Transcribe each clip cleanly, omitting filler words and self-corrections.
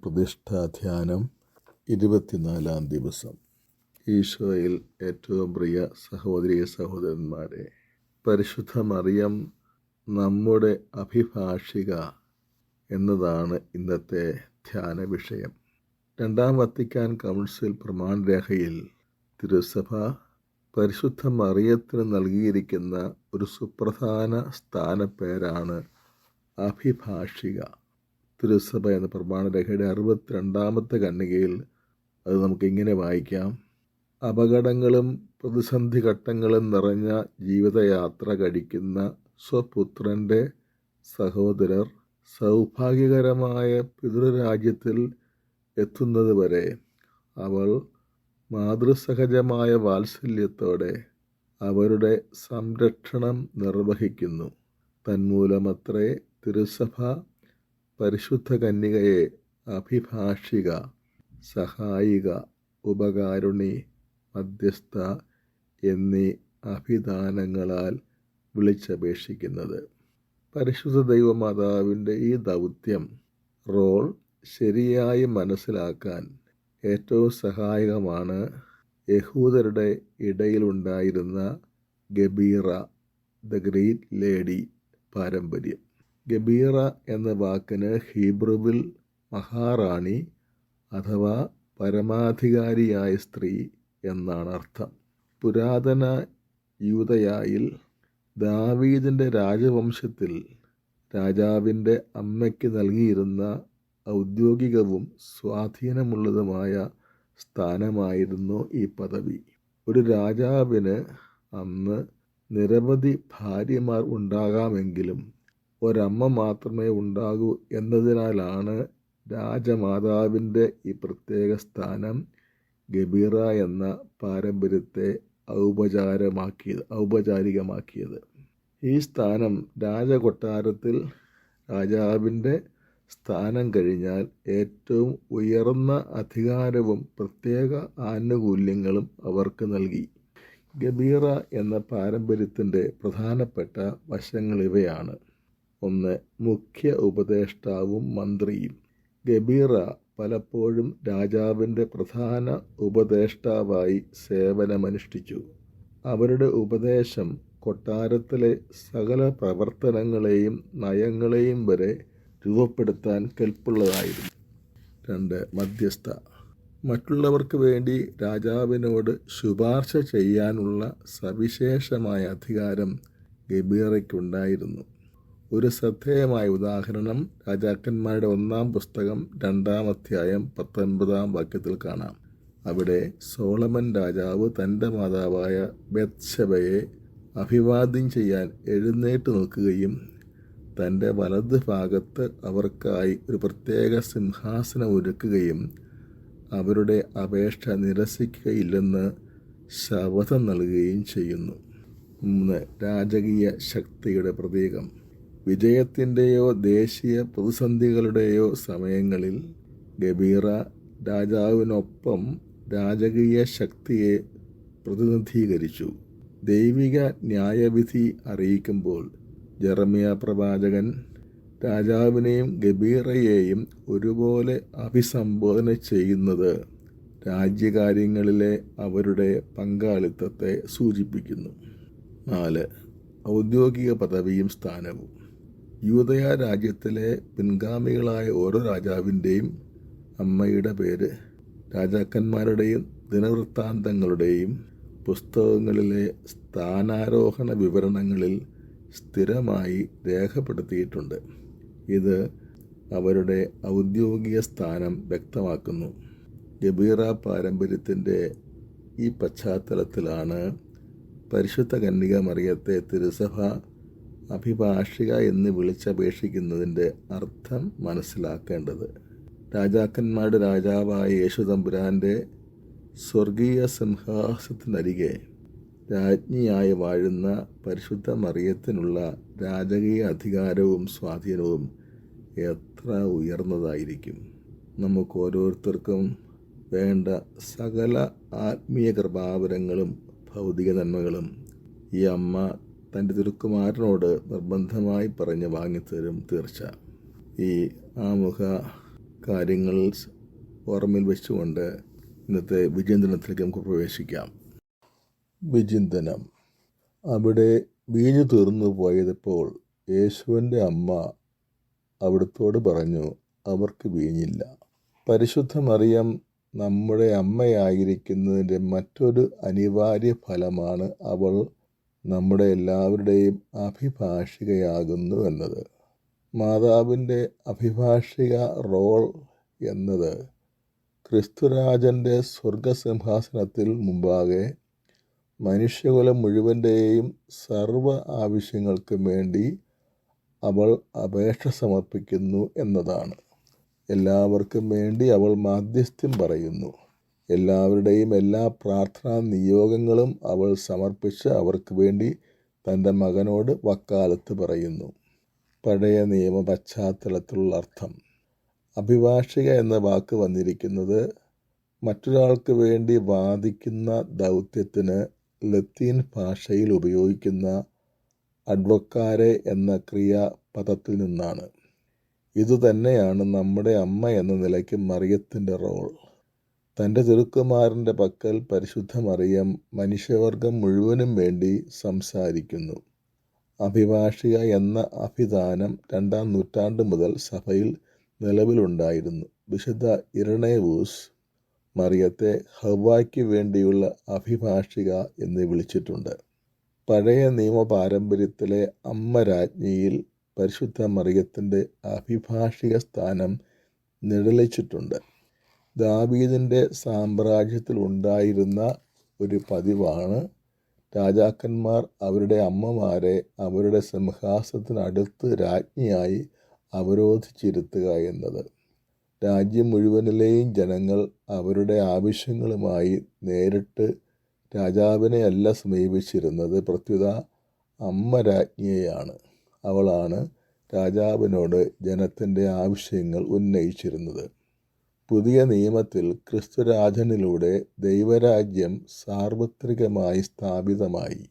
പ്രതിഷ്ഠാധ്യാനം 24 ദിവസം. ഈശോയിൽ ഏറ്റവും പ്രിയ സഹോദരീ സഹോദരന്മാരെ, പരിശുദ്ധ മറിയം നമ്മുടെ അഭിഭാഷിക എന്നതാണ് ഇന്നത്തെ ധ്യാന വിഷയം. രണ്ടാം വത്തിക്കാൻ കൗൺസിൽ പ്രമാണരേഖയിൽ തിരുസഭ പരിശുദ്ധ മറിയത്തിന് നൽകിയിരിക്കുന്ന ഒരു സുപ്രധാന സ്ഥാനപ്പേരാണ് അഭിഭാഷിക. തിരുസഭ എന്ന പ്രമാണരേഖയുടെ 62-ാമത്തെ ഖണ്ഡികയിൽ അത് നമുക്കിങ്ങനെ വായിക്കാം: അപകടങ്ങളും പ്രതിസന്ധി ഘട്ടങ്ങളും നിറഞ്ഞ ജീവിതയാത്ര കഴിക്കുന്ന സ്വപുത്രൻ്റെ സഹോദരർ സൗഭാഗ്യകരമായ പിതൃരാജ്യത്തിൽ എത്തുന്നതുവരെ അവൾ മാതൃസഹജമായ വാത്സല്യത്തോടെ അവരുടെ സംരക്ഷണം നിർവഹിക്കുന്നു. തന്മൂലമത്രേ തിരുസഭ പരിശുദ്ധ കന്യകയെ അഭിഭാഷിക, സഹായിക, ഉപകാരുണി, മധ്യസ്ഥ എന്നീ അഭിധാനങ്ങളാൽ വിളിച്ചപേക്ഷിക്കുന്നത്. പരിശുദ്ധ ദൈവമാതാവിൻ്റെ ഈ ദൗത്യം റോൾ ശരിയായി മനസ്സിലാക്കാൻ ഏറ്റവും സഹായകമാണ് യഹൂദരുടെ ഇടയിലുണ്ടായിരുന്ന ഗബീറ, ദ ഗ്രേറ്റ് ലേഡി പാരമ്പര്യം. ഗബീറ എന്ന വാക്കിന് ഹീബ്രുവിൽ മഹാറാണി അഥവാ പരമാധികാരിയായ സ്ത്രീ എന്നാണ് അർത്ഥം. പുരാതന യൂദയായിൽ ദാവീദിൻ്റെ രാജവംശത്തിൽ രാജാവിൻ്റെ അമ്മയ്ക്ക് നൽകിയിരുന്ന ഔദ്യോഗികവും സ്വാധീനമുള്ളതുമായ സ്ഥാനമായിരുന്നു ഈ പദവി. ഒരു രാജാവിന് അന്ന് നിരവധി ഭാര്യമാർ ഉണ്ടാകാമെങ്കിലും ഒരമ്മ മാത്രമേ ഉണ്ടാകൂ എന്നതിനാലാണ് രാജമാതാവിൻ്റെ ഈ പ്രത്യേക സ്ഥാനം ഗബീറ എന്ന പാരമ്പര്യത്തെ ഔപചാരികമാക്കിയത്. ഈ സ്ഥാനം രാജകൊട്ടാരത്തിൽ രാജാവിൻ്റെ സ്ഥാനം കഴിഞ്ഞാൽ ഏറ്റവും ഉയർന്ന അധികാരവും പ്രത്യേക ആനുകൂല്യങ്ങളും അവർക്ക് നൽകി. ഗബീറ എന്ന പാരമ്പര്യത്തിൻ്റെ പ്രധാനപ്പെട്ട വശങ്ങൾ ഇവയാണ്: 1. മുഖ്യ ഉപദേഷ്ടാവും മന്ത്രിയും. ഗബീറ പലപ്പോഴും രാജാവിൻ്റെ പ്രധാന ഉപദേഷ്ടാവായി സേവനമനുഷ്ഠിച്ചു. അവരുടെ ഉപദേശം കൊട്ടാരത്തിലെ സകല പ്രവർത്തനങ്ങളെയും നയങ്ങളെയും വരെ രൂപപ്പെടുത്താൻ കെൽപ്പുള്ളതായിരുന്നു. 2. മധ്യസ്ഥ. മറ്റുള്ളവർക്ക് വേണ്ടി രാജാവിനോട് ശുപാർശ ചെയ്യാനുള്ള സവിശേഷമായ അധികാരം ഗബീറയ്ക്കുണ്ടായിരുന്നു. ഒരു ശ്രദ്ധേയമായ ഉദാഹരണം രാജാക്കന്മാരുടെ 1-ാം പുസ്തകം 2-ാം അധ്യായം 19-ാം വാക്യത്തിൽ കാണാം. അവിടെ സോളമൻ രാജാവ് തൻ്റെ മാതാവായ ബത്ശബയെ അഭിവാദ്യം ചെയ്യാൻ എഴുന്നേറ്റ് നിൽക്കുകയും തൻ്റെ വലത് ഭാഗത്ത് അവർക്കായി ഒരു പ്രത്യേക സിംഹാസനം ഒരുക്കുകയും അവരുടെ അപേക്ഷ നിരസിക്കുകയില്ലെന്ന് ശപഥം നൽകുകയും ചെയ്യുന്നു. 3. രാജകീയ ശക്തിയുടെ പ്രതീകം. വിജയത്തിൻ്റെയോ ദേശീയ പ്രതിസന്ധികളുടെയോ സമയങ്ങളിൽ ഗബീറ രാജാവിനൊപ്പം രാജകീയ ശക്തിയെ പ്രതിനിധീകരിച്ചു. ദൈവിക ന്യായവിധി അറിയിക്കുമ്പോൾ ജെറമ്യ പ്രവാചകൻ രാജാവിനെയും ഗബീറയെയും ഒരുപോലെ അഭിസംബോധന ചെയ്യുന്നത് രാജ്യകാര്യങ്ങളിലെ അവരുടെ പങ്കാളിത്തത്തെ സൂചിപ്പിക്കുന്നു. 4. ഔദ്യോഗിക പദവിയും സ്ഥാനവും. യൂദയ രാജ്യത്തിലെ പിൻഗാമികളായ ഓരോ രാജാവിൻ്റെയും അമ്മയുടെ പേര് രാജാക്കന്മാരുടെയും ദിനവൃത്താന്തങ്ങളുടെയും പുസ്തകങ്ങളിലെ സ്ഥാനാരോഹണ വിവരണങ്ങളിൽ സ്ഥിരമായി രേഖപ്പെടുത്തിയിട്ടുണ്ട്. ഇത് അവരുടെ ഔദ്യോഗിക സ്ഥാനം വ്യക്തമാക്കുന്നു. ഗബീറ പാരമ്പര്യത്തിൻ്റെ ഈ പശ്ചാത്തലത്തിലാണ് പരിശുദ്ധ കന്യക മറിയത്തെ തിരുസഭ അഭിഭാഷിക എന്ന് വിളിച്ചപേക്ഷിക്കുന്നതിൻ്റെ അർത്ഥം മനസ്സിലാക്കേണ്ടത്. രാജാക്കന്മാരുടെ രാജാവായ യേശു തമ്പുരാൻ്റെ സ്വർഗീയ സിംഹാസനത്തിനരികെ രാജ്ഞിയായി വാഴുന്ന പരിശുദ്ധ മറിയത്തിനുള്ള രാജകീയ അധികാരവും സ്വാധീനവും എത്ര ഉയർന്നതായിരിക്കും. നമുക്ക് ഓരോരുത്തർക്കും വേണ്ട സകല ആത്മീയ കൃപാവരങ്ങളും ഭൗതിക നന്മകളും ഈ അമ്മ തൻ്റെ തിരുക്കുമാരനോട് നിർബന്ധമായി പറഞ്ഞ് വാങ്ങിത്തരും തീർച്ച. ഈ ആമുഖ കാര്യങ്ങൾ ഓർമ്മയിൽ വെച്ചുകൊണ്ട് ഇന്നത്തെ വിചിന്തനത്തിലേക്ക് നമുക്ക് പ്രവേശിക്കാം. വിചിന്തനം. അവിടെ വീഞ്ഞു തീർന്നു പോയപ്പോൾ യേശുവിൻ്റെ അമ്മ അവിടുത്തോട് പറഞ്ഞു, അവർക്ക് വീഞ്ഞില്ല. പരിശുദ്ധ മറിയം നമ്മുടെ അമ്മയായിരിക്കുന്നതിൻ്റെ മറ്റൊരു അനിവാര്യ ഫലമാണ് അവൾ നമ്മുടെ എല്ലാവരുടെയും അഭിഭാഷികയാകുന്നു എന്നത്. മാതാവിൻ്റെ അഭിഭാഷിക റോൾ എന്നത് ക്രിസ്തുരാജൻ്റെ സ്വർഗസിംഹാസനത്തിൽ മുമ്പാകെ മനുഷ്യകുലം മുഴുവൻ്റെയും സർവ്വ ആവശ്യങ്ങൾക്കും വേണ്ടി അവൾ അപേക്ഷ സമർപ്പിക്കുന്നു എന്നതാണ്. എല്ലാവർക്കും വേണ്ടി അവൾ മാധ്യസ്ഥ്യം പറയുന്നു. എല്ലാവരുടെയും എല്ലാ പ്രാർത്ഥനാ നിയോഗങ്ങളും അവൾ സമർപ്പിച്ച് അവർക്ക് വേണ്ടി തൻ്റെ മകനോട് വക്കാലത്ത് പറയുന്നു. പഴയ നിയമ പശ്ചാത്തലത്തിലുള്ള അർത്ഥം. അഭിഭാഷിക എന്ന വാക്ക് വന്നിരിക്കുന്നത് മറ്റൊരാൾക്ക് വേണ്ടി വാദിക്കുന്ന ദൗത്യത്തിന് ലത്തീൻ ഭാഷയിൽ ഉപയോഗിക്കുന്ന അഡ്വക്കാരെ എന്ന ക്രിയാപദത്തിൽ നിന്നാണ്. ഇതുതന്നെയാണ് നമ്മുടെ അമ്മ എന്ന നിലയ്ക്ക് മറിയത്തിൻ്റെ റോൾ. തൻ്റെ തിരുക്കുമാരൻ്റെ പക്കൽ പരിശുദ്ധ മറിയം മനുഷ്യവർഗം മുഴുവനും വേണ്ടി സംസാരിക്കുന്നു. അഭിഭാഷിക എന്ന അഭിധാനം 2-ാം നൂറ്റാണ്ട് മുതൽ സഭയിൽ നിലവിലുണ്ടായിരുന്നു. വിശുദ്ധ ഇരണേവൂസ് മറിയത്തെ ഹവ്വായ്ക്ക് വേണ്ടിയുള്ള അഭിഭാഷിക എന്ന് വിളിച്ചിട്ടുണ്ട്. പഴയ നിയമ പാരമ്പര്യത്തിലെ അമ്മ രാജ്ഞിയിൽ പരിശുദ്ധ മറിയത്തിൻ്റെ അഭിഭാഷിക സ്ഥാനം നിഴലിച്ചിട്ടുണ്ട്. ദാവീദിൻ്റെ സാമ്രാജ്യത്തിൽ ഉണ്ടായിരുന്ന ഒരു പതിവാണ് രാജാക്കന്മാർ അവരുടെ അമ്മമാരെ അവരുടെ സിംഹാസനത്തിനടുത്ത് രാജ്ഞിയായി അവരോധിച്ചിരുത്തുക എന്നത്. രാജ്യം മുഴുവനിലെയും ജനങ്ങൾ അവരുടെ ആവശ്യങ്ങളുമായി നേരിട്ട് രാജാവിനെ അല്ല സമീപിച്ചിരുന്നത്, പ്രത്യുത അമ്മ രാജ്ഞിയെയാണ്. അവളാണ് രാജാവിനോട് ജനത്തിൻ്റെ ആവശ്യങ്ങൾ ഉന്നയിച്ചിരുന്നത്. പുതിയ നിയമത്തിൽ ക്രിസ്തുരാജനിലൂടെ ദൈവരാജ്യം സാർവത്രികമായി സ്ഥാപിതമായി.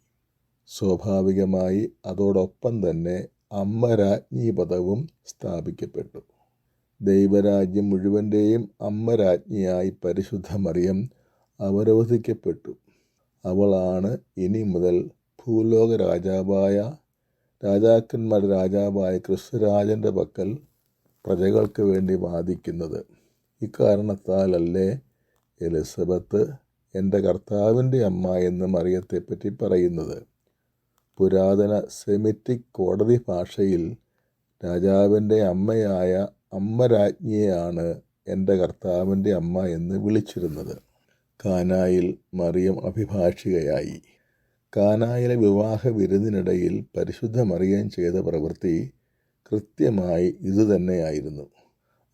സ്വാഭാവികമായി അതോടൊപ്പം തന്നെ അമ്മ രാജ്ഞി പദവും സ്ഥാപിക്കപ്പെട്ടു. ദൈവരാജ്യം മുഴുവൻ്റെയും അമ്മ രാജ്ഞിയായി പരിശുദ്ധ മറിയം അവരോധിക്കപ്പെട്ടു. അവളാണ് ഇനി മുതൽ ഭൂലോക രാജാക്കന്മാരുടെ രാജാവായ ക്രിസ്തുരാജൻ്റെ പക്കൽ പ്രജകൾക്ക് വേണ്ടി വാദിക്കുന്നത്. ഇക്കാരണത്താലല്ലേ എലിസബത്ത് എൻ്റെ കർത്താവിൻ്റെ അമ്മ എന്ന് മറിയത്തെപ്പറ്റി പറയുന്നത്. പുരാതന സെമിറ്റിക് കോടതി ഭാഷയിൽ രാജാവിൻ്റെ അമ്മയായ അമ്മ രാജ്ഞിയെയാണ് എൻ്റെ കർത്താവിൻ്റെ അമ്മ എന്ന് വിളിച്ചിരുന്നത്. കാനായിൽ മറിയം അഭിഭാഷികയായി. കാനായിലെ വിവാഹ വിരുന്നിനിടയിൽ പരിശുദ്ധ മറിയം ചെയ്ത പ്രവൃത്തി കൃത്യമായി ഇതുതന്നെയായിരുന്നു.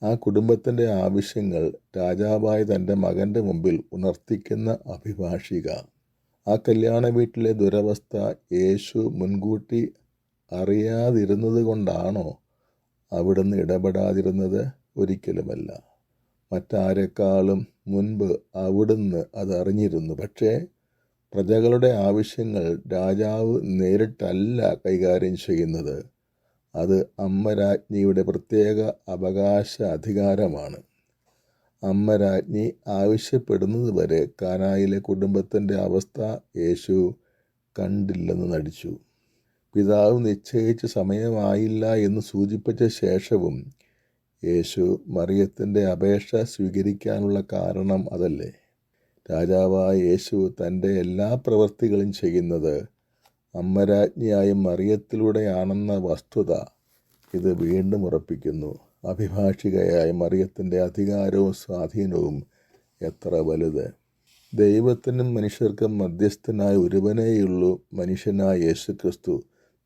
ആ കുടുംബത്തിൻ്റെ ആവശ്യങ്ങൾ രാജാവായ തൻ്റെ മകൻ്റെ മുമ്പിൽ ഉണർത്തിക്കുന്ന അഭിഭാഷിക. ആ കല്യാണ വീട്ടിലെ ദുരവസ്ഥ യേശു മുൻകൂട്ടി അറിയാതിരുന്നത് കൊണ്ടാണോ അവിടുന്ന് ഇടപെടാതിരുന്നത്? ഒരിക്കലുമല്ല. മറ്റാരെക്കാളും മുൻപ് അവിടുന്ന് അതറിഞ്ഞിരുന്നു. പക്ഷേ പ്രജകളുടെ ആവശ്യങ്ങൾ രാജാവ് നേരിട്ടല്ല കൈകാര്യം ചെയ്യുന്നത്. അത് അമ്മ രാജ്ഞിയുടെ പ്രത്യേക അവകാശ അധികാരമാണ്. അമ്മ രാജ്ഞി ആവശ്യപ്പെടുന്നത് വരെ കാനായിലെ കുടുംബത്തിൻ്റെ അവസ്ഥ യേശു കണ്ടില്ലെന്ന് നടിച്ചു. പിതാവ് നിശ്ചയിച്ച സമയമായില്ല എന്ന് സൂചിപ്പിച്ച ശേഷവും യേശു മറിയത്തിൻ്റെ അപേക്ഷ സ്വീകരിക്കാനുള്ള കാരണം അതല്ലേ? രാജാവായ യേശു തൻ്റെ എല്ലാ പ്രവൃത്തികളും ചെയ്യുന്നത് അമ്മരാജ്ഞിയായ മറിയത്തിലൂടെയാണെന്ന വസ്തുത ഇത് വീണ്ടും ഉറപ്പിക്കുന്നു. അഭിഭാഷികയായ മറിയത്തിൻ്റെ അധികാരവും സ്വാധീനവും എത്ര വലുത്! ദൈവത്തിനും മനുഷ്യർക്കും മധ്യസ്ഥനായ ഒരുവനേയുള്ളൂ മനുഷ്യനായ യേശു ക്രിസ്തു.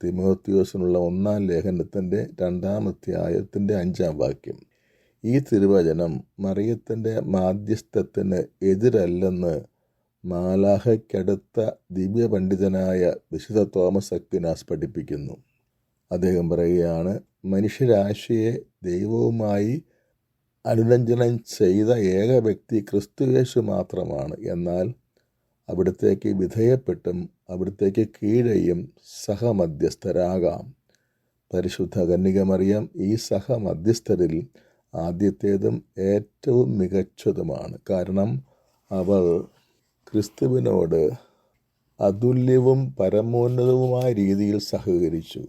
തിമോത്തിയോസിനുള്ള 1-ാം ലേഖനത്തിൻ്റെ 2-ാം അധ്യായത്തിൻ്റെ 5-ാം വാക്യം. ഈ തിരുവചനം മറിയത്തിൻ്റെ മാധ്യസ്ഥത്തിന് എതിരല്ലെന്ന് മാലാഖയ്ക്കടുത്ത ദിവ്യപണ്ഡിതനായ വിശുദ്ധ തോമസ് അക്വിനാസ് പഠിപ്പിക്കുന്നു. അദ്ദേഹം പറയുകയാണ്, മനുഷ്യരാശിയെ ദൈവവുമായി അനുരഞ്ജനം ചെയ്ത ഏക വ്യക്തി ക്രിസ്തുയേശു മാത്രമാണ്. എന്നാൽ അവിടത്തേക്ക് വിധേയപ്പെട്ടും അവിടത്തേക്ക് കീഴെയും സഹമധ്യസ്ഥരാകാം. പരിശുദ്ധ കന്യക മറിയം ഈ സഹമധ്യസ്ഥരിൽ ആദ്യത്തേതും ഏറ്റവും മികച്ചതുമാണ്. കാരണം അവൾ ക്രിസ്തുവിനോട് അതുല്യവും പരമോന്നതവുമായ രീതിയിൽ സഹകരിച്ചു.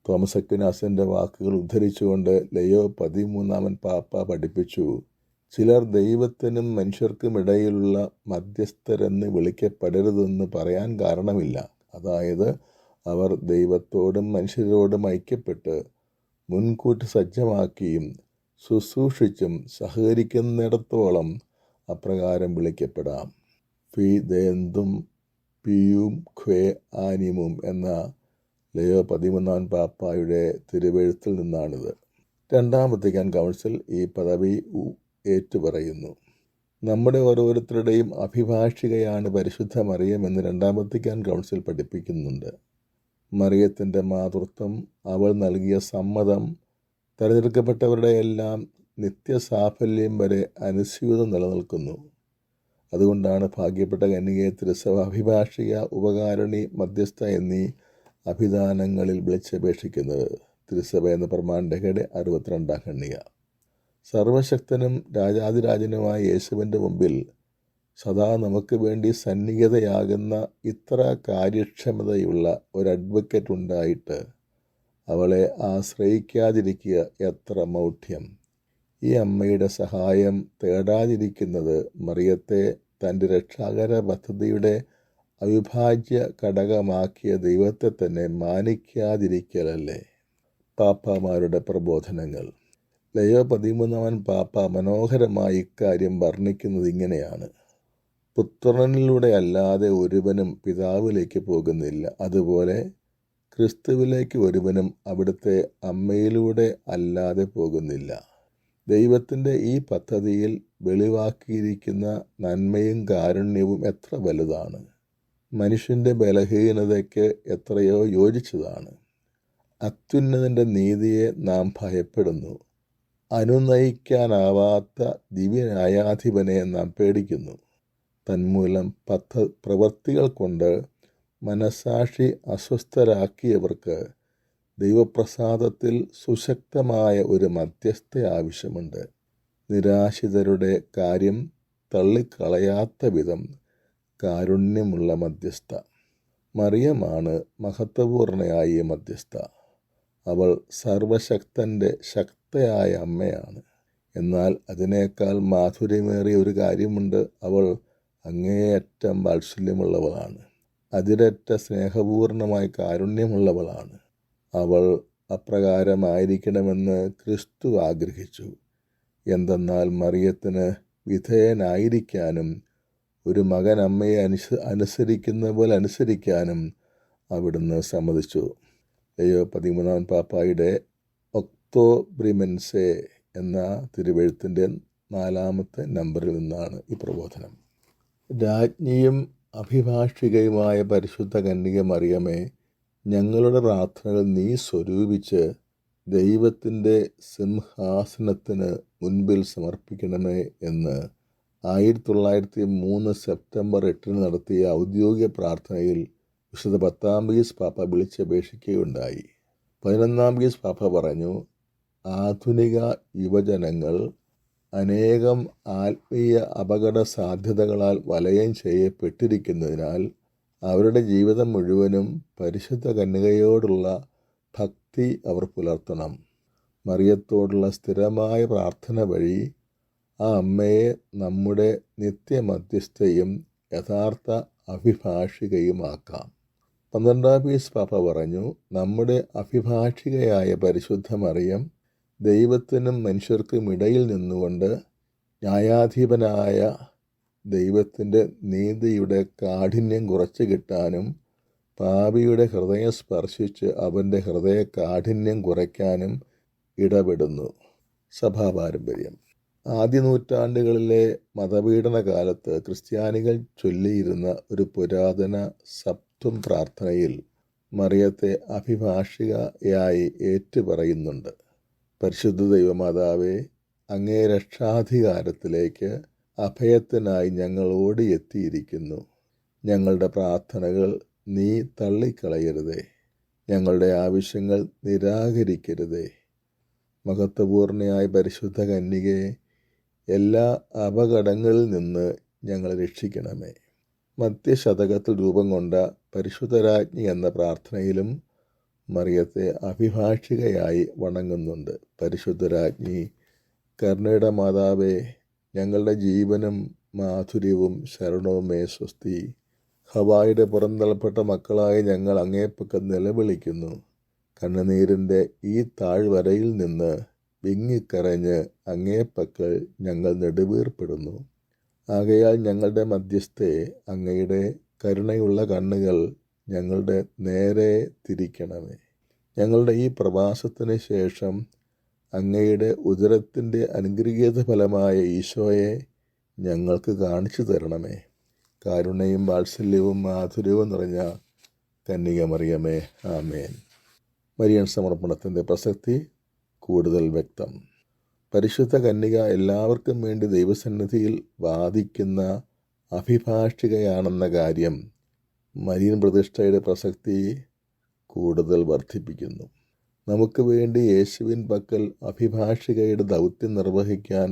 തോമസ് അക്വിനാസിൻ്റെ വാക്കുകൾ ഉദ്ധരിച്ചുകൊണ്ട് ലയോ 13 പാപ്പ പഠിപ്പിച്ചു, ചിലർ ദൈവത്തിനും മനുഷ്യർക്കും ഇടയിലുള്ള മധ്യസ്ഥരെന്ന് വിളിക്കപ്പെടരുതെന്ന് പറയാൻ കാരണമില്ല. അതായത് അവർ ദൈവത്തോടും മനുഷ്യരോടും ഐക്യപ്പെട്ട് മുൻകൂട്ടി സജ്ജമാക്കിയും ശുശ്രൂഷിച്ചും സഹകരിക്കുന്നിടത്തോളം അപ്രകാരം വിളിക്കപ്പെടാം. ഫിദേന്തും പിയും ഖ്വേ ആനിമും എന്ന ലയോ 13 പാപ്പായുടെ തിരുവെഴുത്തിൽ നിന്നാണിത്. രണ്ടാം വത്തിക്കാൻ കൗൺസിൽ ഈ പദവി ഏറ്റുപറയുന്നു. നമ്മുടെ ഓരോരുത്തരുടെയും അഭിഭാഷികയാണ് പരിശുദ്ധ മറിയം എന്ന് രണ്ടാം വത്തിക്കാൻ കൗൺസിൽ പഠിപ്പിക്കുന്നുണ്ട്. മറിയത്തിൻ്റെ മാതൃത്വം, അവൾ നൽകിയ സമ്മതം, തിരഞ്ഞെടുക്കപ്പെട്ടവരുടെ എല്ലാം നിത്യസാഫല്യം വരെ അനുസ്യൂതം നിലനിൽക്കുന്നു. അതുകൊണ്ടാണ് ഭാഗ്യപ്പെട്ട കന്യകയെ തിരുസഭ അഭിഭാഷിക, ഉപകാരണി, മധ്യസ്ഥ എന്നീ അഭിധാനങ്ങളിൽ വിളിച്ചപേക്ഷിക്കുന്നത്. തിരുസഭ എന്ന പ്രമാണ്ടകയുടെ 62 ഖണ്ഡിക. സർവശക്തനും രാജാതിരാജനുമായ യേശുവിൻ്റെ മുമ്പിൽ സദാ നമുക്ക് വേണ്ടി സന്നിഹിതയാകുന്ന ഇത്ര കാര്യക്ഷമതയുള്ള ഒരു അഡ്വക്കേറ്റ് ഉണ്ടായിട്ട് അവളെ ആശ്രയിക്കാതിരിക്കുക എത്ര മൗഢ്യം! ഈ അമ്മയുടെ സഹായം തേടാതിരിക്കുന്നത് മറിയത്തെ തൻ്റെ രക്ഷാകര പദ്ധതിയുടെ അവിഭാജ്യ ഘടകമാക്കിയ ദൈവത്തെ തന്നെ മാനിക്കാതിരിക്കലല്ലേ. പാപ്പാമാരുടെ പ്രബോധനങ്ങൾ. ലയോ 13 പാപ്പ മനോഹരമായി ഇക്കാര്യം വർണ്ണിക്കുന്നത് ഇങ്ങനെയാണ്: പുത്രനിലൂടെ അല്ലാതെ ഒരുവനും പിതാവിലേക്ക് പോകുന്നില്ല. അതുപോലെ ക്രിസ്തുവിലേക്ക് ഒരുവനും അവിടുത്തെ അമ്മയിലൂടെ അല്ലാതെ പോകുന്നില്ല. ദൈവത്തിൻ്റെ ഈ പദ്ധതിയിൽ വെളിവാക്കിയിരിക്കുന്ന നന്മയും കാരുണ്യവും എത്ര വലുതാണ്! മനുഷ്യൻ്റെ ബലഹീനതയ്ക്ക് എത്രയോ യോജിച്ചതാണ്. അത്യുന്നതൻ്റെ നീതിയെ നാം ഭയപ്പെടുന്നു. അനുനയിക്കാനാവാത്ത ദിവ്യന്യായാധിപനെ നാം പേടിക്കുന്നു. തന്മൂലം പ്രവൃത്തികൾ കൊണ്ട് മനസാക്ഷി അസ്വസ്ഥരാക്കിയവർക്ക് ദൈവപ്രസാദത്തിൽ സുശക്തമായ ഒരു മധ്യസ്ഥ ആവശ്യമുണ്ട്. നിരാശിതരുടെ കാര്യം തള്ളിക്കളയാത്ത വിധം കാരുണ്യമുള്ള മധ്യസ്ഥ. മറിയമാണ് മഹത്വപൂർണയായ മധ്യസ്ഥ. അവൾ സർവശക്തൻ്റെ ശക്തയായ അമ്മയാണ്. എന്നാൽ അതിനേക്കാൾ മാധുര്യമേറിയ ഒരു കാര്യമുണ്ട്. അവൾ അങ്ങേയറ്റം വാത്സല്യമുള്ളവളാണ്. അതിരറ്റ സ്നേഹപൂർണമായ കാരുണ്യമുള്ളവളാണ്. അവൾ അപ്രകാരമായിരിക്കണമെന്ന് ക്രിസ്തു ആഗ്രഹിച്ചു. എന്തെന്നാൽ മറിയത്തിന് വിധേയനായിരിക്കാനും ഒരു മകൻ അമ്മയെ അനുസരിക്കുന്ന പോലെ അനുസരിക്കാനും അവിടുന്ന് സമ്മതിച്ചു. ലയോ 13 പാപ്പായുടെ ഒക്തോബ്രിമെൻസെ എന്ന തിരുവെഴുത്തിൻ്റെ 4-ാമത്തെ നമ്പറിൽ നിന്നാണ് ഈ പ്രബോധനം. രാജ്ഞിയും അഭിഭാഷികയുമായ പരിശുദ്ധ കന്യക മറിയമേ, ഞങ്ങളുടെ പ്രാർത്ഥനകൾ നീ സ്വരൂപിച്ച് ദൈവത്തിൻ്റെ സിംഹാസനത്തിന് മുൻപിൽ സമർപ്പിക്കണമേ എന്ന് 1903 സെപ്റ്റംബർ 8 നടത്തിയ ഔദ്യോഗിക പ്രാർത്ഥനയിൽ വിശുദ്ധ 10-ാം പീസ് പാപ്പ വിളിച്ചപേക്ഷിക്കുകയുണ്ടായി. 11-ാം പീസ് പാപ്പ പറഞ്ഞു, ആധുനിക യുവജനങ്ങൾ അനേകം ആത്മീയ അപകട സാധ്യതകളാൽ വലയം ചെയ്യപ്പെട്ടിരിക്കുന്നതിനാൽ അവരുടെ ജീവിതം മുഴുവനും പരിശുദ്ധ കന്യകയോടുള്ള ഭക്തി അവർ പുലർത്തണം. മറിയത്തോടുള്ള സ്ഥിരമായ പ്രാർത്ഥന വഴി ആ അമ്മയെ നമ്മുടെ നിത്യമധ്യസ്ഥയും യഥാർത്ഥ അഭിഭാഷികയുമാക്കാം. 12-ാം പീസ് പാപ്പ പറഞ്ഞു, നമ്മുടെ അഭിഭാഷികയായ പരിശുദ്ധ മറിയം ദൈവത്തിനും മനുഷ്യർക്കും ഇടയിൽ നിന്നുകൊണ്ട് ന്യായാധിപനായ ദൈവത്തിൻ്റെ നീതിയുടെ കാഠിന്യം കുറച്ച് കിട്ടാനും പാപിയുടെ ഹൃദയം സ്പർശിച്ച് അവൻ്റെ ഹൃദയ കാഠിന്യം കുറയ്ക്കാനും ഇടപെടുന്നു. സഭാപാരമ്പര്യം. ആദ്യ നൂറ്റാണ്ടുകളിലെ മതപീഡന കാലത്ത് ക്രിസ്ത്യാനികൾ ചൊല്ലിയിരുന്ന ഒരു പുരാതന സപ്തും പ്രാർത്ഥനയിൽ മറിയത്തെ അഭിഭാഷികയായി ഏറ്റുപറയുന്നുണ്ട്. പരിശുദ്ധ ദൈവമാതാവേ, അങ്ങേ രക്ഷാധികാരത്തിലേക്ക് അഭയത്തിനായി ഞങ്ങൾ ഓടിയെത്തിയിരിക്കുന്നു. ഞങ്ങളുടെ പ്രാർത്ഥനകൾ നീ തള്ളിക്കളയരുതേ. ഞങ്ങളുടെ ആവശ്യങ്ങൾ നിരാകരിക്കരുതേ. മഹത്വപൂർണയായ പരിശുദ്ധ കന്യകയെ എല്ലാ അപകടങ്ങളിൽ നിന്ന് ഞങ്ങളെ രക്ഷിക്കണമേ. മധ്യശതകത്തിൽ രൂപം കൊണ്ട പരിശുദ്ധരാജ്ഞി എന്ന പ്രാർത്ഥനയിലും മറിയത്തെ അഭിഭാഷികയായി വണങ്ങുന്നുണ്ട്. പരിശുദ്ധരാജ്ഞി, കരുണയുടെ മാതാവേ, ഞങ്ങളുടെ ജീവനും മാധുര്യവും ശരണവുമേ സ്വസ്തി. ഹവായുടെ പുറന്തള്ളപ്പെട്ട മക്കളായ ഞങ്ങൾ അങ്ങേപ്പക്കൽ നിലവിളിക്കുന്നു. കണ്ണുനീരിൻ്റെ ഈ താഴ്വരയിൽ നിന്ന് വിങ്ങിക്കരഞ്ഞ് അങ്ങേപ്പക്കൽ ഞങ്ങൾ നെടുവീർപ്പെടുന്നു. ആകയാൽ ഞങ്ങളുടെ മധ്യസ്ഥെ, അങ്ങയുടെ കരുണയുള്ള കണ്ണുകൾ ഞങ്ങളുടെ നേരെ തിരിക്കണമേ. ഞങ്ങളുടെ ഈ പ്രവാസത്തിന് ശേഷം അങ്ങയുടെ ഉദരത്തിൻ്റെ അനുഗ്രഹീത ഫലമായ ഈശോയെ ഞങ്ങൾക്ക് കാണിച്ചു തരണമേ. കാരുണ്യവും വാത്സല്യവും മാധുര്യവും നിറഞ്ഞ കന്യക മറിയമേ, ആമേൻ. മരിയൻ സമർപ്പണത്തിൻ്റെ പ്രസക്തി കൂടുതൽ വ്യക്തം. പരിശുദ്ധ കന്യക എല്ലാവർക്കും വേണ്ടി ദൈവസന്നിധിയിൽ വാദിക്കുന്ന അഭിഭാഷികയാണെന്ന കാര്യം മരിയൻ പ്രതിഷ്ഠയുടെ പ്രസക്തി കൂടുതൽ വർദ്ധിപ്പിക്കുന്നു. നമുക്ക് വേണ്ടി യേശുവിൻ പക്കൽ അഭിഭാഷികയുടെ ദൗത്യം നിർവഹിക്കാൻ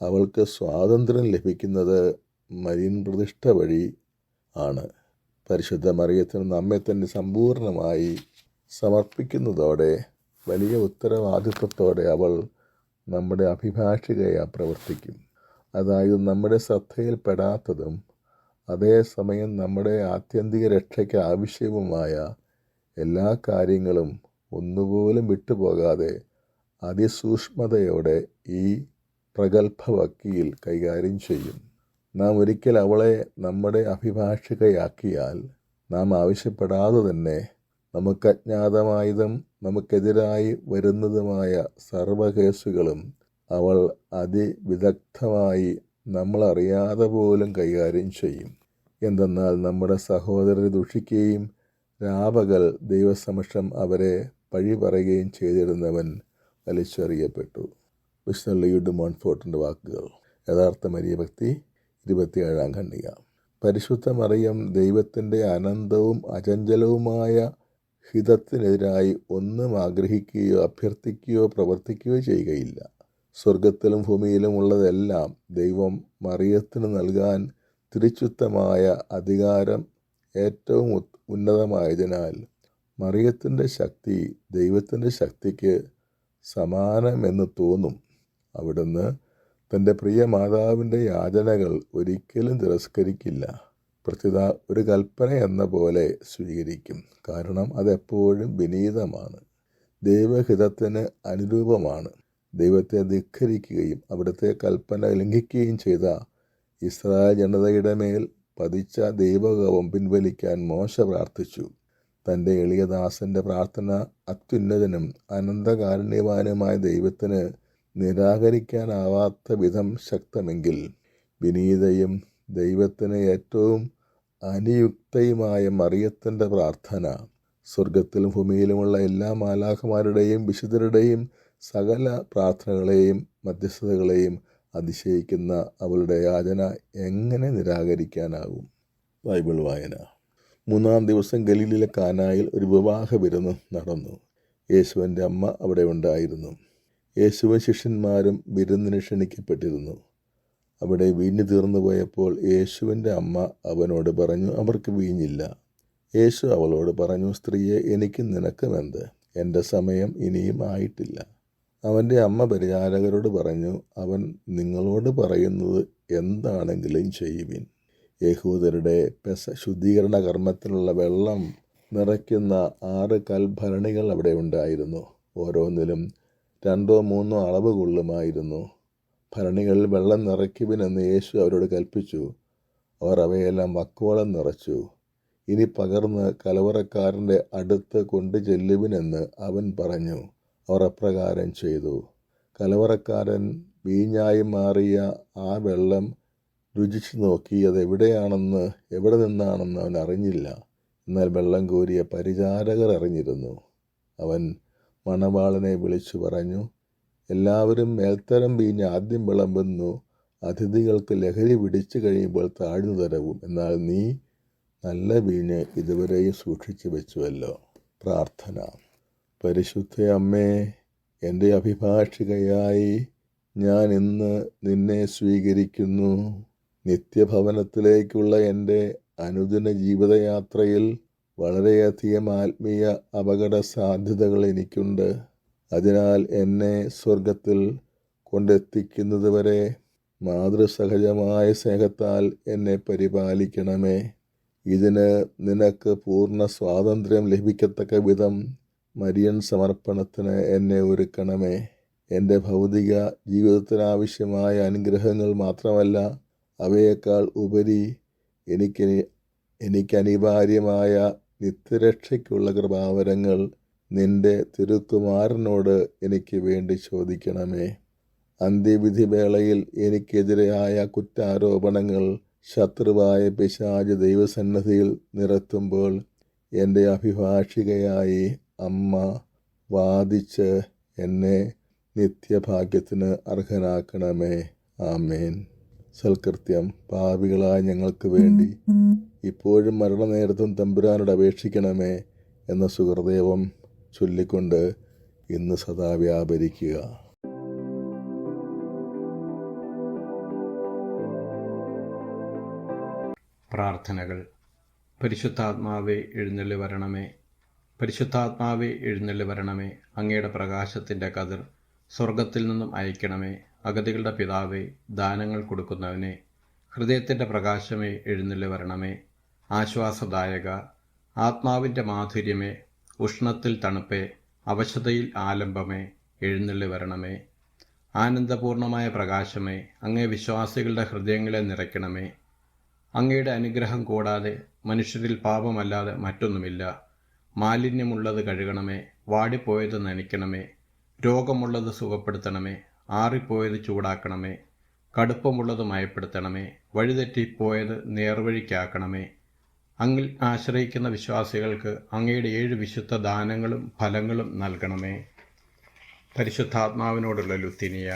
അവൾക്ക് സ്വാതന്ത്ര്യം ലഭിക്കുന്നത് മരിയൻ പ്രതിഷ്ഠ വഴി ആണ്. പരിശുദ്ധ മറിയത്തിന് നമ്മെ തന്നെ സമ്പൂർണമായി സമർപ്പിക്കുന്നതോടെ വലിയ ഉത്തരവാദിത്വത്തോടെ അവൾ നമ്മുടെ അഭിഭാഷികയായി പ്രവർത്തിക്കും. അതായത് നമ്മുടെ ശ്രദ്ധയിൽപ്പെടാത്തതും അതേസമയം നമ്മുടെ ആത്യന്തിക രക്ഷയ്ക്ക് ആവശ്യവുമായ എല്ലാ കാര്യങ്ങളും ഒന്നുപോലും വിട്ടുപോകാതെ അതിസൂക്ഷ്മതയോടെ ഈ പ്രഗത്ഭ വക്കീൽ കൈകാര്യം ചെയ്യും. നാം ഒരിക്കൽ അവളെ നമ്മുടെ അഭിഭാഷികയാക്കിയാൽ നാം ആവശ്യപ്പെടാതെ തന്നെ നമുക്കജ്ഞാതമായതും നമുക്കെതിരായി വരുന്നതുമായ സർവ്വ കേസുകളും അവൾ അതിവിദഗ്ധമായി നമ്മളറിയാതെ പോലും കൈകാര്യം ചെയ്യും. എന്തെന്നാൽ നമ്മുടെ സഹോദരരെ ദുഷിക്കുകയും രാപകൽ ദൈവസമക്ഷം അവരെ പഴി പറയുകയും ചെയ്തിരുന്നവൻ വലിച്ചെറിയപ്പെട്ടു. വിശുദ്ധ ലിയോ ഡി മോൺഫോർട്ടിൻ്റെ വാക്കുകൾ. യഥാർത്ഥ മരിയഭക്തി 27-ാം ഖണ്ഡിക. പരിശുദ്ധ മറിയം ദൈവത്തിൻ്റെ അനന്തവും അചഞ്ചലവുമായ ഹിതത്തിനെതിരായി ഒന്നും ആഗ്രഹിക്കുകയോ അഭ്യർത്ഥിക്കുകയോ പ്രവർത്തിക്കുകയോ ചെയ്യുകയില്ല. സ്വർഗത്തിലും ഭൂമിയിലും ഉള്ളതെല്ലാം ദൈവം മറിയത്തിന് നൽകാൻ തിരുച്ചുത്തമായ അധികാരം ഏറ്റവും ഉന്നതമായതിനാൽ മറിയത്തിൻ്റെ ശക്തി ദൈവത്തിൻ്റെ ശക്തിക്ക് സമാനമെന്ന് തോന്നും. അവിടുന്ന് തൻ്റെ പ്രിയ മാതാവിൻ്റെ യാചനകൾ ഒരിക്കലും തിരസ്കരിക്കില്ല. പ്രത്യുത ഒരു കൽപ്പന എന്ന പോലെ സ്വീകരിക്കും. കാരണം അതെപ്പോഴും വിനീതമാണ്, ദൈവഹിതത്തിന് അനുരൂപമാണ്. ദൈവത്തെ ധിക്കരിക്കുകയും അവിടുത്തെ കൽപ്പന ലംഘിക്കുകയും ചെയ്ത ഇസ്രായേൽ ജനതയുടെ മേൽ പതിച്ച ദൈവകോപം പിൻവലിക്കാൻ മോശ പ്രാർത്ഥിച്ചു. തൻ്റെ എളിയദാസൻ്റെ പ്രാർത്ഥന അത്യുന്നതനും അനന്തകാരുണ്യവാനുമായ ദൈവത്തിന് നിരാകരിക്കാനാവാത്ത വിധം ശക്തമെങ്കിൽ വിനീതയും ദൈവത്തിന് ഏറ്റവും അനുയുക്തയുമായ മറിയത്തിൻ്റെ പ്രാർത്ഥന സ്വർഗത്തിലും ഭൂമിയിലുമുള്ള എല്ലാ മാലാഖമാരുടെയും വിശുദ്ധരുടെയും സകല പ്രാർത്ഥനകളെയും മധ്യസ്ഥതകളെയും അതിശയിക്കുന്ന അവളുടെ യാചന എങ്ങനെ നിരാകരിക്കാനാകും? ബൈബിൾ വായന. 3-ാം ദിവസം ഗലീലിലെ കാനായിൽ ഒരു വിവാഹ വിരുന്ന് നടന്നു. യേശുവിൻ്റെ അമ്മ അവിടെ ഉണ്ടായിരുന്നു. യേശുവും ശിഷ്യന്മാരും വിരുന്നിന് ക്ഷണിക്കപ്പെട്ടിരുന്നു. അവിടെ വീഞ്ഞു തീർന്നു പോയപ്പോൾ യേശുവിൻ്റെ അമ്മ അവനോട് പറഞ്ഞു, അവർക്ക് വീഞ്ഞില്ല. യേശു അവളോട് പറഞ്ഞു, സ്ത്രീയെ, എനിക്കും നിനക്കുമെന്ത്? എൻ്റെ സമയം ഇനിയും ആയിട്ടില്ല. അവൻ്റെ അമ്മ പരിചാരകരോട് പറഞ്ഞു, അവൻ നിങ്ങളോട് പറയുന്നത് എന്താണെങ്കിലും ചെയ്യുവിൻ. യഹൂദരുടെ ശുദ്ധീകരണ കർമ്മത്തിനുള്ള വെള്ളം നിറയ്ക്കുന്ന 6 കൽഭരണികൾ അവിടെ ഉണ്ടായിരുന്നു. ഓരോന്നിലും 2-3 അളവ് കൊള്ളുമായിരുന്നു. ഭരണികളിൽ വെള്ളം നിറയ്ക്കുവിനെന്ന് യേശു അവരോട് കൽപ്പിച്ചു. അവർ അവയെല്ലാം വക്കോളം നിറച്ചു. ഇനി പകർന്ന് കലവറക്കാരൻ്റെ അടുത്ത് കൊണ്ടു ചെല്ലുവിനെന്ന് അവൻ പറഞ്ഞു. അവർ അപ്രകാരം ചെയ്തു. കലവറക്കാരൻ വീഞ്ഞായി മാറിയ ആ വെള്ളം രുചിച്ചു നോക്കി. അത് എവിടെ നിന്നാണെന്ന് അവൻ അറിഞ്ഞില്ല. എന്നാൽ വെള്ളം കോരിയ പരിചാരകർ അറിഞ്ഞിരുന്നു. അവൻ മണവാളനെ വിളിച്ചു പറഞ്ഞു, എല്ലാവരും മേൽത്തരം വീഞ്ഞ് ആദ്യം വിളമ്പുന്നു, അതിഥികൾക്ക് ലഹരി പിടിച്ചു കഴിയുമ്പോൾ താഴ്ന്നു തരവും. എന്നാൽ നീ നല്ല വീഞ്ഞ് ഇതുവരെയും സൂക്ഷിച്ചു വെച്ചുവല്ലോ. പ്രാർത്ഥന. പരിശുദ്ധ അമ്മേ, എൻ്റെ അഭിഭാഷികയായി ഞാൻ ഇന്ന് നിന്നെ സ്വീകരിക്കുന്നു. നിത്യഭവനത്തിലേക്കുള്ള എൻ്റെ അനുദിന ജീവിതയാത്രയിൽ വളരെയധികം ആത്മീയ അപകട സാധ്യതകൾ എനിക്കുണ്ട്. അതിനാൽ എന്നെ സ്വർഗത്തിൽ കൊണ്ടെത്തിക്കുന്നതുവരെ മാതൃസഹജമായ സ്നേഹത്താൽ എന്നെ പരിപാലിക്കണമേ. ഇതിന് നിനക്ക് പൂർണ്ണ സ്വാതന്ത്ര്യം ലഭിക്കത്തക്ക വിധം മരിയൻ സമർപ്പണത്തിന് എന്നെ ഒരുക്കണമേ. എൻ്റെ ഭൗതിക ജീവിതത്തിനാവശ്യമായ അനുഗ്രഹങ്ങൾ മാത്രമല്ല, അവയേക്കാൾ ഉപരി എനിക്ക് അനിവാര്യമായ നിത്യരക്ഷയ്ക്കുള്ള കൃപാവരങ്ങൾ നിന്റെ തിരുക്കുമാരനോട് എനിക്ക് വേണ്ടി ചോദിക്കണമേ. അന്ത്യവിധി വേളയിൽ എനിക്കെതിരായ കുറ്റാരോപണങ്ങൾ ശത്രുവായ പിശാച് ദൈവസന്നിധിയിൽ നിരത്തുമ്പോൾ എൻ്റെ അഭിഭാഷികയായി അമ്മ വാദിച്ച് എന്നെ നിത്യഭാഗ്യത്തിന് അർഹനാക്കണമേ. ആമേൻ. സൽകൃത്യം. പാപികളായ ഞങ്ങൾക്ക് വേണ്ടി ഇപ്പോഴും മരണനേരത്തും തമ്പുരാനോട് അപേക്ഷിക്കണമേ എന്ന സുഹൃദേവം ചൊല്ലിക്കൊണ്ട് ഇന്ന് സദാ വ്യാപരിക്കുക. പ്രാർത്ഥനകൾ. പരിശുദ്ധാത്മാവേ എഴുന്നള്ളി വരണമേ. പരിശുദ്ധാത്മാവേ എഴുന്നള്ളി വരണമേ. അങ്ങയുടെ പ്രകാശത്തിൻ്റെ കതിർ സ്വർഗത്തിൽ നിന്നും അയക്കണമേ. അഗതികളുടെ പിതാവേ, ദാനങ്ങൾ കൊടുക്കുന്നവനെ, ഹൃദയത്തിൻ്റെ പ്രകാശമേ എഴുന്നള്ളി വരണമേ. ആശ്വാസദായക, ആത്മാവിൻ്റെ മാധുര്യമേ, ഉഷ്ണത്തിൽ തണുപ്പേ, അവശതയിൽ ആലംബമേ എഴുന്നള്ളി വരണമേ. ആനന്ദപൂർണമായ പ്രകാശമേ, അങ്ങേ വിശ്വാസികളുടെ ഹൃദയങ്ങളെ നിറയ്ക്കണമേ. അങ്ങയുടെ അനുഗ്രഹം കൂടാതെ മനുഷ്യരിൽ പാപമല്ലാതെ മറ്റൊന്നുമില്ല. മാലിന്യമുള്ളത് കഴുകണമേ, വാടിപ്പോയത് നനയ്ക്കണമേ, രോഗമുള്ളത് സുഖപ്പെടുത്തണമേ, ആറിപ്പോയത് ചൂടാക്കണമേ, കടുപ്പമുള്ളത് മയപ്പെടുത്തണമേ, വഴിതെറ്റിപ്പോയത് നേർവഴിക്കാക്കണമേ. അങ്ങിൽ ആശ്രയിക്കുന്ന വിശ്വാസികൾക്ക് അങ്ങയുടെ 7 വിശുദ്ധ ദാനങ്ങളും ഫലങ്ങളും നൽകണമേ. പരിശുദ്ധാത്മാവിനോടുള്ള ലുത്തിനിയ.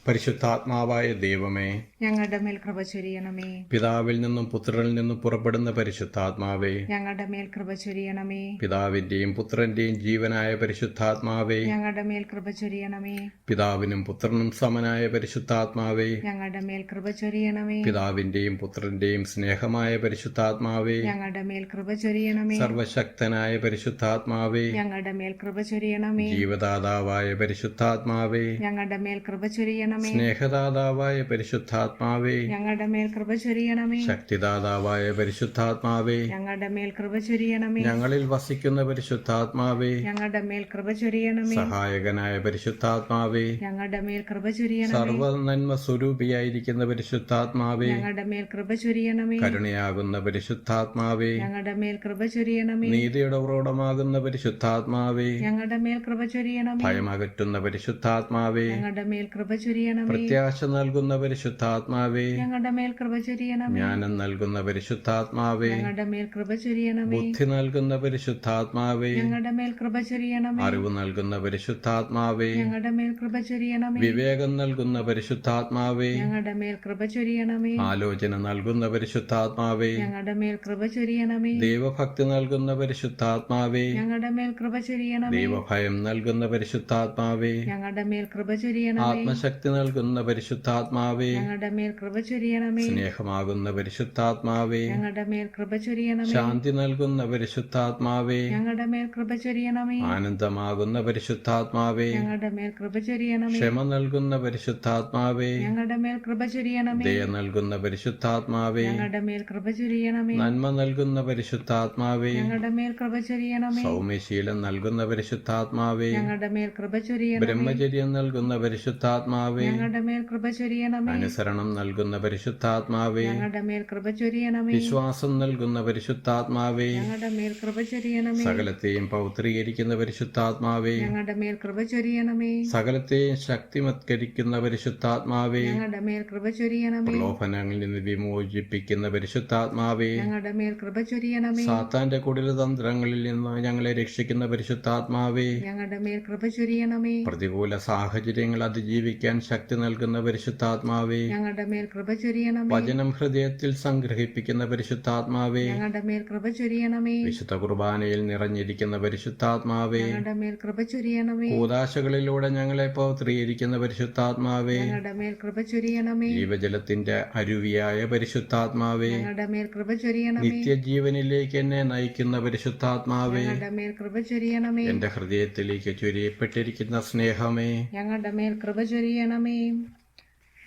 പരിശുദ്ധാത്മാവായ ദൈവമേ, ഞങ്ങളുടെ മേൽ കൃപ ചൊരിയണമേ. പിതാവിൽ നിന്നും പുത്രനിൽ നിന്നും പുറപ്പെടുന്ന പരിശുദ്ധാത്മാവേ, ഞങ്ങളുടെ മേൽ കൃപ ചൊരിയണമേ. പിതാവിന്റെയും പുത്രന്റെയും ജീവനായ പരിശുദ്ധാത്മാവേ, ഞങ്ങളുടെ മേൽ കൃപ ചൊരിയണമേ. പിതാവിനും പുത്രനും സമനായ പരിശുദ്ധാത്മാവേ, ഞങ്ങളുടെ മേൽ കൃപ ചൊരിയണമേ. പിതാവിന്റെയും പുത്രന്റെയും സ്നേഹമായ പരിശുദ്ധാത്മാവേ, ഞങ്ങളുടെ മേൽ കൃപ ചൊരിയണമേ. സർവശക്തനായ പരിശുദ്ധാത്മാവേ, ഞങ്ങളുടെ മേൽ കൃപ ചൊരിയണമേ. ജീവദാതാവായ പരിശുദ്ധാത്മാവേ, ഞങ്ങളുടെ മേൽ കൃപ ചൊരിയണമേ. സ്നേഹദാതാവായ പരിശുദ്ധാത്മാവേ, ഞങ്ങളുടെ മേൽ കൃപ ചൊരിയണമേ. ശക്തിദാതാവായ പരിശുദ്ധാത്മാവേ, ഞങ്ങളുടെ മേൽ കൃപ ചൊരിയണമേ. ഞങ്ങളിൽ വസിക്കുന്ന പരിശുദ്ധാത്മാവേ, ഞങ്ങളുടെ മേൽ കൃപ ചൊരിയണമേ. സഹായകനായ പരിശുദ്ധാത്മാവേ, ഞങ്ങളുടെ മേൽ കൃപ ചൊരിയണമേ. സർവനന്മ സ്വരൂപിയായിരിക്കുന്ന പരിശുദ്ധാത്മാവേ, ഞങ്ങളുടെ മേൽ കൃപ ചൊരിയണമേ. കരുണയാകുന്ന പരിശുദ്ധാത്മാവേ, ഞങ്ങളുടെ മേൽ കൃപ ചൊരിയണമേ. നീതിയുടെ ഉറവിടമാകുന്ന പരിശുദ്ധാത്മാവേ, ഞങ്ങളുടെ മേൽ കൃപ ചൊരിയണമേ. ഭയമകറ്റുന്ന പരിശുദ്ധാത്മാവേ, ഞങ്ങളുടെ മേൽ കൃപ ചൊരിയണമേ. പ്രത്യാശ നൽകുന്ന പരിശുദ്ധാത്മാവേ, ഞങ്ങളുടെ മേൽ കൃപ ചൊരിയണമേ. ജ്ഞാനം നൽകുന്ന പരിശുദ്ധാത്മാവേ, ഞങ്ങളുടെ മേൽ കൃപ ചൊരിയണമേ. ബുദ്ധി നൽകുന്ന പരിശുദ്ധാത്മാവേ, ഞങ്ങളുടെ മേൽ കൃപ ചൊരിയണമേ. അറിവ് നൽകുന്ന പരിശുദ്ധാത്മാവേ, ഞങ്ങളുടെ മേൽ കൃപ ചൊരിയണമേ. വിവേകം നൽകുന്ന പരിശുദ്ധാത്മാവേ, ഞങ്ങളുടെ മേൽ കൃപ ചൊരിയണമേ. ആലോചന നൽകുന്ന പരിശുദ്ധാത്മാവേ, ഞങ്ങളുടെ മേൽ കൃപ ചൊരിയണമേ. ദൈവഭക്തി നൽകുന്ന പരിശുദ്ധാത്മാവേ, ഞങ്ങളുടെ മേൽ കൃപ ചൊരിയണമേ. ദൈവഭയം നൽകുന്ന പരിശുദ്ധാത്മാവേ, ഞങ്ങളുടെ മേൽ കൃപ ചൊരിയണമേ. ആത്മശക്തി നൽകുന്ന പരിശുദ്ധാത്മാവേ, ഞങ്ങളുടെ മേൽ കൃപ ചൊരിയണമേ. സ്നേഹമാകുന്ന പരിശുദ്ധാത്മാവേ, ഞങ്ങളുടെ മേൽ കൃപ ചൊരിയണമേ. ശാന്തി നൽകുന്ന പരിശുദ്ധാത്മാവേ, ഞങ്ങളുടെ മേൽ കൃപ ചൊരിയണമേ. ആനന്ദമാകുന്ന പരിശുദ്ധാത്മാവേ, ഞങ്ങളുടെ മേൽ കൃപ ചൊരിയണമേ. ക്ഷമ നൽകുന്ന പരിശുദ്ധാത്മാവേ, ഞങ്ങളുടെ മേൽ കൃപ ചൊരിയണമേ. ദയ നൽകുന്ന പരിശുദ്ധാത്മാവേ, ഞങ്ങളുടെ മേൽ കൃപ ചൊരിയണമേ. നന്മ നൽകുന്ന പരിശുദ്ധാത്മാവേ, ഞങ്ങളുടെ മേൽ കൃപ ചൊരിയണമേ. സൗമ്യശീലം നൽകുന്ന പരിശുദ്ധാത്മാവേ, ഞങ്ങളുടെ മേൽ കൃപ ചൊരിയണമേ. ബ്രഹ്മചര്യം നൽകുന്ന പരിശുദ്ധാത്മാവേ, ഞങ്ങളുടെ മേൽ കൃപ ചൊരിയണമേ. അനുസരണം നൽകുന്ന പരിശുദ്ധാത്മാവേ, ഞങ്ങളുടെ മേൽ കൃപ ചൊരിയണമേ. വിശ്വാസം നൽകുന്ന പരിശുദ്ധാത്മാവേ, ഞങ്ങളുടെ മേൽ കൃപ ചൊരിയണമേ. സകലത്തെയും പൗത്രീകരിക്കുന്ന പരിശുദ്ധാത്മാവേ, ഞങ്ങളുടെ മേൽ കൃപ ചൊരിയണമേ. സകലത്തെയും ശക്തിമത്കരിക്കുന്ന പരിശുദ്ധാത്മാവേ, ഞങ്ങളുടെ മേൽ കൃപ ചൊരിയണമേ. പ്രലോഭനങ്ങളിൽ നിന്ന് വിമോചിപ്പിക്കുന്ന പരിശുദ്ധാത്മാവേ, ഞങ്ങളുടെ മേൽ കൃപ ചൊരിയണമേ. സാത്താന്റെ കുടിലതന്ത്രങ്ങളിൽ നിന്ന് ഞങ്ങളെ രക്ഷിക്കുന്ന പരിശുദ്ധാത്മാവേ, ഞങ്ങളുടെ മേൽ കൃപ ചൊരിയണമേ. പ്രതികൂല സാഹചര്യങ്ങൾ അതിജീവിക്കാൻ ജീവിക്കാൻ ശക്തി നൽകുന്ന പരിശുദ്ധാത്മാവേ, ഞങ്ങളുടെ മേൽ കൃപ ചൊരിയണമേ. വചനം ഹൃദയത്തിൽ സംഗ്രഹിപ്പിക്കുന്ന പരിശുദ്ധാത്മാവേ, ഞങ്ങളുടെ മേൽ കൃപ ചൊരിയണമേ. വിശുദ്ധ കുർബാനയിൽ നിറഞ്ഞിരിക്കുന്ന പരിശുദ്ധാത്മാവേ, ഞങ്ങളുടെ മേൽ കൃപ ചൊരിയണമേ. കൂദാശകളിലൂടെ ഞങ്ങളെ പൗത്രീകരിക്കുന്ന പരിശുദ്ധാത്മാവേ, ഞങ്ങളുടെ മേൽ കൃപ ചൊരിയണമേ. ജീവജലത്തിന്റെ അരുവിയായ പരിശുദ്ധാത്മാവേ, ഞങ്ങളുടെ മേൽ കൃപ ചൊരിയണമേ. നിത്യജീവനിലേക്ക് എന്നെ നയിക്കുന്ന പരിശുദ്ധാത്മാവേ, ഞങ്ങളുടെ മേൽ കൃപ ചൊരിയണമേ. എന്റെ ഹൃദയത്തിലേക്ക് ചൊരിയപ്പെട്ടിരിക്കുന്ന സ്നേഹമേ, ഞങ്ങളുടെ മേൽ കൃപ ചൊരിയണമേ.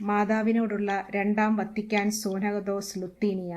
മാതാവിനോടുള്ള രണ്ടാം വത്തിക്കാൻ സൂനകദോസ് ലുത്തീനിയ.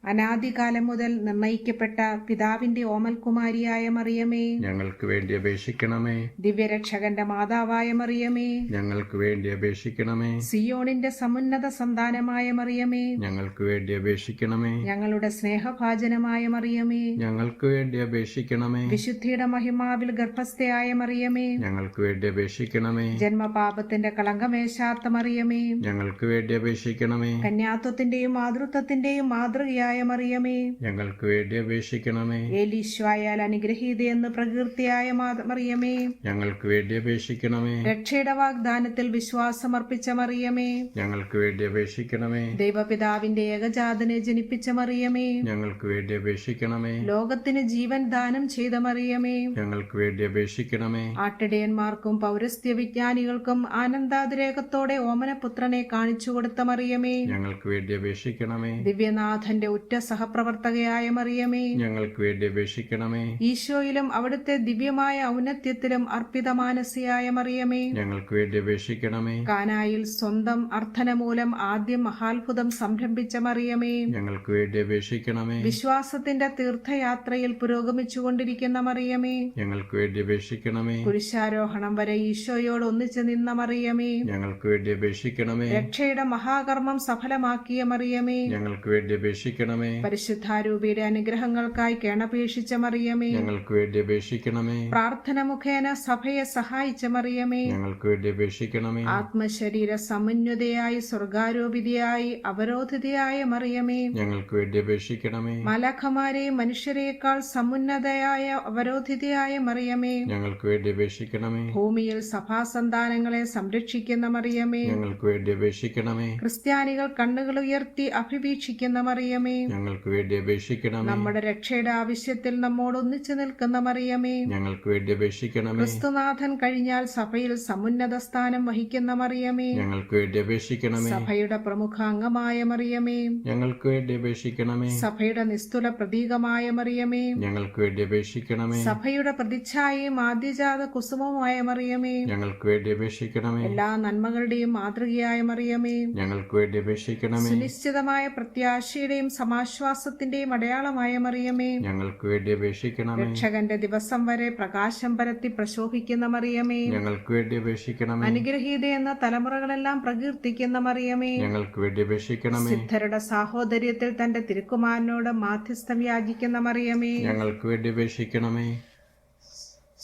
അനാദികാലം മുതൽ നിർണയിക്കപ്പെട്ട പിതാവിന്റെ ഓമൽകുമാരിയായ മറിയമേ, ഞങ്ങൾക്ക് വേണ്ടി അപേക്ഷിക്കണമേ. ദിവ്യരക്ഷകന്റെ മാതാവായ മറിയമേ, ഞങ്ങൾക്ക് വേണ്ടി അപേക്ഷിക്കണമേ. സിയോണിന്റെ സമുന്നത സന്താനമായ മറിയമേ, ഞങ്ങൾക്ക് വേണ്ടി അപേക്ഷിക്കണമേ. ഞങ്ങളുടെ സ്നേഹഭാജനമായ മറിയമേ, ഞങ്ങൾക്ക് വേണ്ടി അപേക്ഷിക്കണമേ. വിശുദ്ധിയുടെ മഹിമാവിൽ ഗർഭസ്ഥയായ മറിയമേ, ഞങ്ങൾക്ക് വേണ്ടി അപേക്ഷിക്കണമേ. ജന്മപാപത്തിന്റെ കളങ്കമേശാത്ത മറിയമേ, ഞങ്ങൾക്ക് വേണ്ടി അപേക്ഷിക്കണമേ. കന്യാത്വത്തിന്റെയും മാതൃത്വത്തിന്റെയും മാതൃകയായ മറിയമേ, ഞങ്ങൾക്ക് വേണ്ടി അപേക്ഷിക്കണമേ. ഏലീശ്വായാൽ അനുഗ്രഹീതയെന്ന് പ്രകീർത്തിയായ മറിയമേ, ഞങ്ങൾക്ക് വേണ്ടി അപേക്ഷിക്കണമേ. രക്ഷയുടെ വാഗ്ദാനത്തിൽ വിശ്വാസമർപ്പിച്ച മറിയമേ, ഞങ്ങൾക്ക് വേണ്ടി അപേക്ഷിക്കണമേ. ദൈവപിതാവിന്റെ ഏകജാതനെ ജനിപ്പിച്ച മറിയമേ, ഞങ്ങൾക്ക് വേണ്ടി അപേക്ഷിക്കണമേ. ലോകത്തിന് ജീവൻ ദാനം ചെയ്ത മറിയമേ, ഞങ്ങൾക്ക് വേണ്ടി അപേക്ഷിക്കണമേ. ആട്ടിടയന്മാർക്കും പൗരസ്ത്യ വിജ്ഞാനികൾക്കും ആനന്ദാതിരേകത്തോടെ ഓമനപുത്രനെ കാണിച്ചു കൊടുത്ത മറിയമേ, ഞങ്ങൾക്ക് വേണ്ടി അപേക്ഷിക്കണമേ. ദിവ്യനാഥന്റെ ഉറ്റ സഹപ്രവർത്തകയായ മറിയമേ, ഞങ്ങൾക്ക് വേണ്ടി അപേക്ഷിക്കണമേ. ഈശോയിലും അവിടുത്തെ ദിവ്യമായ ഔന്നത്യത്തിലും അർപ്പിതമാനസിയായ മറിയമേ, ഞങ്ങൾക്ക് വേണ്ടി അപേക്ഷിക്കണമേ. കാനായിൽ സ്വന്തം അർത്ഥന മൂലം ആദ്യം മഹാത്ഭുതം സംരംഭിച്ച മറിയമേ, ഞങ്ങൾക്ക് വേണ്ടി അപേക്ഷിക്കണമേ. വിശ്വാസത്തിന്റെ തീർത്ഥയാത്രയിൽ പുരോഗമിച്ചുകൊണ്ടിരിക്കുന്ന മറിയമേ, ഞങ്ങൾക്ക് വേണ്ടി അപേക്ഷിക്കണമേ. കുരിശാരോഹണം വരെ ഈശോയോട് ഒന്നിച്ചു നിന്ന മറിയമേ, ഞങ്ങൾക്ക് വേണ്ടി അപേക്ഷിക്കണമേ. രക്ഷയുടെ മഹാകർമ്മം സഫലമാക്കിയ മറിയമേ, ഞങ്ങൾക്ക് വേണ്ടി അപേക്ഷിക്കണമേ. പരിശുദ്ധാരൂപിയുടെ അനുഗ്രഹങ്ങൾക്കായി കേണപേക്ഷിച്ച മറിയമേ, ഞങ്ങൾക്ക് വേണ്ടി അപേക്ഷിക്കണമേ. പ്രാർത്ഥന മുഖേന സഭയെ സഹായിച്ച മറിയമേ, ഞങ്ങൾക്ക് വേണ്ടി അപേക്ഷിക്കണമേ. ആത്മശരീര സമന്വതയായി സ്വർഗാരോപിതയായി അവരോധിതയായ മറിയമേ, ഞങ്ങൾക്ക് വേണ്ടി അപേക്ഷിക്കണമേ. മലഖമാരെയും മനുഷ്യരെക്കാൾ സമുന്നതയായ അവരോധിതയായ മറിയമേ, ഞങ്ങൾക്ക് വേണ്ടി അപേക്ഷിക്കണമേ. ഭൂമിയിൽ സഭാസന്താനങ്ങളെ സംരക്ഷിക്കുന്ന മറിയമേ, ഞങ്ങൾക്ക് വേണ്ടി അപേക്ഷിക്കണമേ. ക്രിസ്ത്യാനികൾ കണ്ണുകൾ ഉയർത്തി അഭിവീക്ഷിക്കുന്ന മറിയമേ, ഞങ്ങൾക്ക് വേണ്ടി അപേക്ഷിക്കണമേ. നമ്മുടെ രക്ഷയുടെ ആവശ്യത്തിൽ നമ്മോട് ഒന്നിച്ചു നിൽക്കുന്ന മറിയമേ, ഞങ്ങൾക്ക് വേണ്ടി അപേക്ഷിക്കണമേ. ക്രിസ്തുനാഥൻ കഴിഞ്ഞാൽ സഭയിൽ സമുന്നത സ്ഥാനം വഹിക്കുന്ന മറിയമേ, ഞങ്ങൾക്ക് വേണ്ടി അപേക്ഷിക്കണമേ. സഭയുടെ പ്രമുഖ അംഗമായ മറിയമേ, ഞങ്ങൾക്ക് വേണ്ടി അപേക്ഷിക്കണമേ. സഭയുടെ നിസ്തുല പ്രതീകമായ മറിയമേ, ഞങ്ങൾക്ക് വേണ്ടി അപേക്ഷിക്കണമേ. സഭയുടെ പ്രതിച്ഛായയും ആദ്യജാത കുസുമമായ മറിയമേ, ഞങ്ങൾക്ക് വേണ്ടി അപേക്ഷിക്കണമേ. എല്ലാ നന്മകളുടെയും മാതൃകയായ മറിയമേ, ഞങ്ങൾക്ക് വേണ്ടി അപേക്ഷിക്കണമേ. സുനിശ്ചിതമായ പ്രത്യാശയുടെയും സമാശ്വാസത്തിന്റെയും അടയാളമായ മറിയമേ, ഞങ്ങൾക്ക് വേണ്ടി അപേക്ഷിക്കണമേ. രക്ഷകന്റെ ദിവസം വരെ പ്രകാശം പരത്തി പ്രശോഭിക്കുന്ന മറിയമേ, ഞങ്ങൾക്ക് വേണ്ടി അപേക്ഷിക്കണമേ. അനുഗ്രഹീത എന്ന തലമുറകളെല്ലാം പ്രകീർത്തിക്കുന്ന മറിയമേ, ഞങ്ങൾക്ക് വേണ്ടി അപേക്ഷിക്കണമേ. സിദ്ധരുടെ സാഹോദര്യത്തിൽ തന്റെ തിരുക്കുമാരനോട് മാധ്യസ്ഥം യാചിക്കുന്ന മറിയമേ, ഞങ്ങൾക്ക് വേണ്ടി അപേക്ഷിക്കണമേ.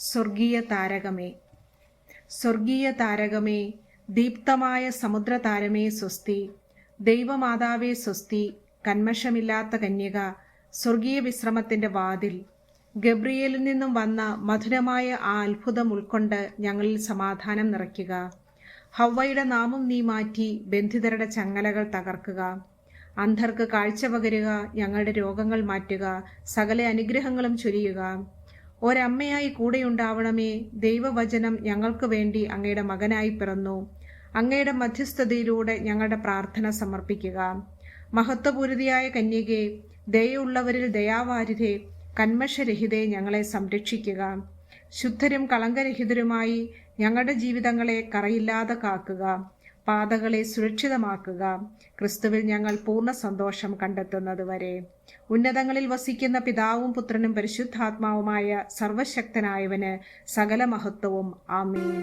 സ്വർഗീയ താരകമേ, സ്വർഗീയ താരകമേ, ദീപ്തമായ സമുദ്ര താരമേ സ്വസ്തി, ദൈവമാതാവേ സ്വസ്തി, കന്മഷമില്ലാത്ത കന്യക, സ്വർഗീയ വിശ്രമത്തിന്റെ വാതിൽ, ഗബ്രിയേലിൽ നിന്നും വന്ന മധുരമായ ആ അത്ഭുതം ഉൾക്കൊണ്ട് ഞങ്ങളിൽ സമാധാനം നിറയ്ക്കുക. ഹവ്വയുടെ നാമം നീ മാറ്റി ബന്ധിതരുടെ ചങ്ങലകൾ തകർക്കുക. അന്ധർക്ക് കാഴ്ച പകരുക, ഞങ്ങളുടെ രോഗങ്ങൾ മാറ്റുക, സകല അനുഗ്രഹങ്ങളും ചൊരിയുക. ഒരമ്മയായി കൂടെയുണ്ടാവണമേ. ദൈവവചനം ഞങ്ങൾക്ക് വേണ്ടി അങ്ങയുടെ മകനായി പിറന്നു. അങ്ങയുടെ മധ്യസ്ഥതയിലൂടെ ഞങ്ങളുടെ പ്രാർത്ഥന സമർപ്പിക്കുക. മഹത്വപൂരിതയായ കന്യകെ, ദയയുള്ളവരിൽ ദയാവാരിധേ, കന്മഷരഹിതേ, ഞങ്ങളെ സംരക്ഷിക്കുക. ശുദ്ധരും കളങ്കരഹിതരുമായി ഞങ്ങളുടെ ജീവിതങ്ങളെ കറയില്ലാതെ കാക്കുക. പാതകളെ സുരക്ഷിതമാക്കുക. ക്രിസ്തുവിൽ ഞങ്ങൾ പൂർണ്ണ സന്തോഷം കണ്ടെത്തുന്നതുവരെ. ഉന്നതങ്ങളിൽ വസിക്കുന്ന പിതാവും പുത്രനും പരിശുദ്ധാത്മാവുമായ സർവശക്തനായവന് സകല മഹത്വവും. ആമേൻ.